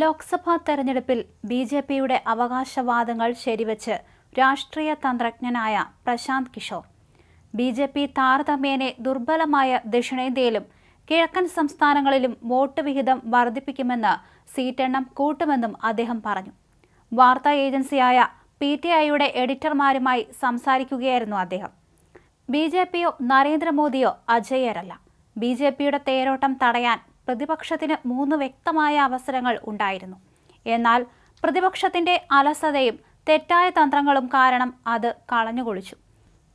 ലോക്സഭാ തെരഞ്ഞെടുപ്പിൽ ബി.ജെ.പിയുടെ അവകാശവാദങ്ങൾ ശരിവച്ച് രാഷ്ട്രീയ തന്ത്രജ്ഞനായ പ്രശാന്ത് കിഷോർ. ബി.ജെ.പി താരതമ്യേന ദുർബലമായ ദക്ഷിണേന്ത്യയിലും കിഴക്കൻ സംസ്ഥാനങ്ങളിലും വോട്ട് വിഹിതം വർദ്ധിപ്പിക്കുമെന്ന് സീറ്റെണ്ണം കൂട്ടുമെന്നും അദ്ദേഹം പറഞ്ഞു. വാർത്താ ഏജൻസിയായ PTIയുടെ എഡിറ്റർമാരുമായി സംസാരിക്കുകയായിരുന്നു അദ്ദേഹം. ബി.ജെ.പിയോ നരേന്ദ്രമോദിയോ അജയ്യരല്ല. ബി.ജെ.പിയുടെ തേരോട്ടം തടയാൻ പ്രതിപക്ഷത്തിന് 3 വ്യക്തമായ അവസരങ്ങൾ ഉണ്ടായിരുന്നു. എന്നാൽ പ്രതിപക്ഷത്തിന്റെ അലസതയും തെറ്റായ തന്ത്രങ്ങളും കാരണം അത് കളഞ്ഞുകുളിച്ചു.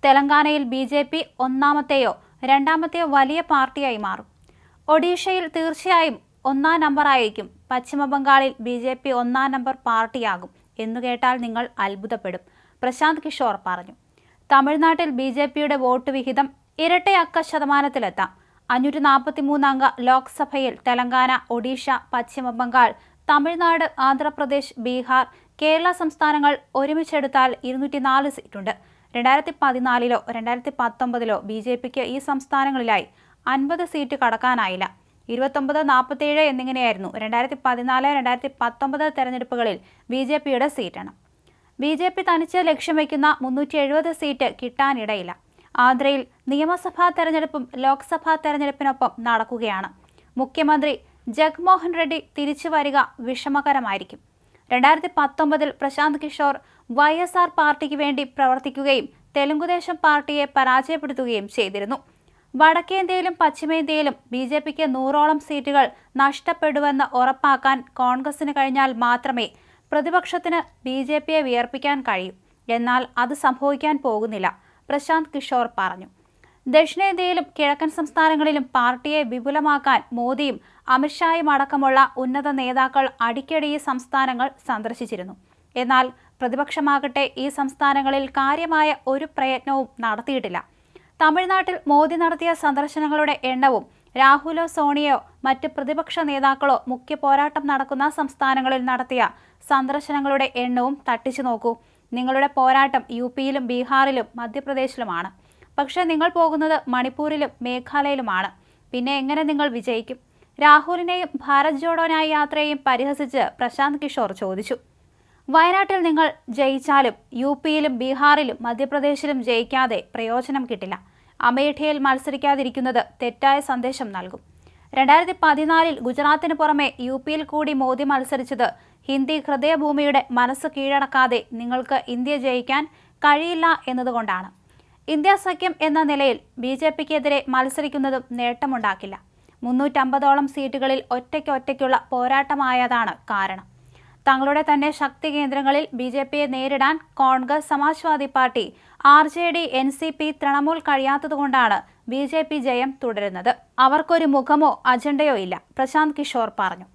തെലങ്കാനയിൽ ബി.ജെ.പി ഒന്നാമത്തെയോ രണ്ടാമത്തെയോ വലിയ പാർട്ടിയായി മാറും. ഒഡീഷയിൽ തീർച്ചയായും 1-ാം നമ്പറായിരിക്കും. പശ്ചിമബംഗാളിൽ ബി.ജെ.പി 1-ാം നമ്പർ പാർട്ടിയാകും എന്നു കേട്ടാൽ നിങ്ങൾ അത്ഭുതപ്പെടും, പ്രശാന്ത് കിഷോർ പറഞ്ഞു. തമിഴ്നാട്ടിൽ ബി.ജെ.പിയുടെ വോട്ട് വിഹിതം ഇരട്ടയക്ക ശതമാനത്തിലെത്താം. 543 അംഗ ലോക്സഭയിൽ തെലങ്കാന, ഒഡീഷ, പശ്ചിമബംഗാൾ, തമിഴ്നാട്, ആന്ധ്രാപ്രദേശ്, ബീഹാർ, കേരള സംസ്ഥാനങ്ങൾ ഒരുമിച്ചെടുത്താൽ 204 സീറ്റുണ്ട്. 2014-ലോ 2019-ലോ ബി.ജെ.പിക്ക് ഈ സംസ്ഥാനങ്ങളിലായി 50 സീറ്റ് കടക്കാനായില്ല. 29, 47 എന്നിങ്ങനെയായിരുന്നു 2014-2019 തെരഞ്ഞെടുപ്പുകളിൽ ബി.ജെ.പിയുടെ സീറ്റെണ്ണം. ബി.ജെ.പി തനിച്ച് ലക്ഷ്യം വയ്ക്കുന്ന 370 സീറ്റ് കിട്ടാനിടയില്ല. ആന്ധ്രയിൽ നിയമസഭാ തെരഞ്ഞെടുപ്പും ലോക്സഭാ തെരഞ്ഞെടുപ്പിനൊപ്പം നടക്കുകയാണ്. മുഖ്യമന്ത്രി ജഗ്മോഹൻ റെഡ്ഡി തിരിച്ചു വരിക വിഷമകരമായിരിക്കും. 2019-ൽ പ്രശാന്ത് കിഷോർ YSR പാർട്ടിക്ക് വേണ്ടി പ്രവർത്തിക്കുകയും തെലുങ്കുദേശം പാർട്ടിയെ പരാജയപ്പെടുത്തുകയും ചെയ്തിരുന്നു. വടക്കേന്ത്യയിലും പശ്ചിമേന്ത്യയിലും ബി.ജെ.പിക്ക് 100ഓളം സീറ്റുകൾ നഷ്ടപ്പെടുമെന്ന് ഉറപ്പാക്കാൻ കോൺഗ്രസിന് കഴിഞ്ഞാൽ മാത്രമേ പ്രതിപക്ഷത്തിന് ബി.ജെ.പിയെ വിയർപ്പിക്കാൻ കഴിയൂ. എന്നാൽ അത് സംഭവിക്കാൻ പോകുന്നില്ല, പ്രശാന്ത് കിഷോർ പറഞ്ഞു. ദക്ഷിണേന്ത്യയിലും കിഴക്കൻ സംസ്ഥാനങ്ങളിലും പാർട്ടിയെ വിപുലമാക്കാൻ മോദിയും അമിത്ഷായും അടക്കമുള്ള ഉന്നത നേതാക്കൾ അടിക്കടി ഈ സംസ്ഥാനങ്ങൾ സന്ദർശിച്ചിരുന്നു. എന്നാൽ പ്രതിപക്ഷമാകട്ടെ ഈ സംസ്ഥാനങ്ങളിൽ കാര്യമായ ഒരു പ്രയത്നവും നടത്തിയിട്ടില്ല. തമിഴ്നാട്ടിൽ മോദി നടത്തിയ സന്ദർശനങ്ങളുടെ എണ്ണവും രാഹുലോ സോണിയയോ മറ്റ് പ്രതിപക്ഷ നേതാക്കളോ മുഖ്യ പോരാട്ടം നടക്കുന്ന സംസ്ഥാനങ്ങളിൽ നടത്തിയ സന്ദർശനങ്ങളുടെ എണ്ണവും തട്ടിച്ചു നോക്കൂ. നിങ്ങളുടെ പോരാട്ടം UPയിലും ബീഹാറിലും മധ്യപ്രദേശിലുമാണ്. പക്ഷേ നിങ്ങൾ പോകുന്നത് മണിപ്പൂരിലും മേഘാലയയിലുമാണ്. പിന്നെ എങ്ങനെ നിങ്ങൾ വിജയിക്കും? രാഹുലിനെയും ഭാരത് ജോഡോ ന്യായ് യാത്രയെയും പരിഹസിച്ച് പ്രശാന്ത് കിഷോർ ചോദിച്ചു. വയനാട്ടിൽ നിങ്ങൾ ജയിച്ചാലും UPയിലും ബീഹാറിലും മധ്യപ്രദേശിലും ജയിക്കാതെ പ്രയോജനം കിട്ടില്ല. അമേഠിയിൽ മത്സരിക്കാതിരിക്കുന്നത് തെറ്റായ സന്ദേശം നൽകും. 2014-ൽ ഗുജറാത്തിന് പുറമെ UPയിൽ കൂടി മോദി മത്സരിച്ചത് ഹിന്ദി ഹൃദയഭൂമിയുടെ മനസ്സ് കീഴടക്കാതെ നിങ്ങൾക്ക് ഇന്ത്യ ജയിക്കാൻ കഴിയില്ല എന്നതുകൊണ്ടാണ്. ഇന്ത്യ സഖ്യം എന്ന നിലയിൽ ബി.ജെ.പിക്കെതിരെ മത്സരിക്കുന്നതും നേട്ടമുണ്ടാക്കില്ല. 350ഓളം സീറ്റുകളിൽ ഒറ്റയ്ക്കുള്ള പോരാട്ടമായതാണ് കാരണം. തങ്ങളുടെ തന്നെ ശക്തി കേന്ദ്രങ്ങളിൽ ബി.ജെ.പിയെ നേരിടാൻ Congress, Samajwadi party, RJD, NCP, Trinamool കഴിയാത്തതുകൊണ്ടാണ് ബി.ജെ.പി ജയം തുടരുന്നത്. അവർക്കൊരു മുഖമോ അജണ്ടയോ ഇല്ല, പ്രശാന്ത് കിഷോർ പറഞ്ഞു.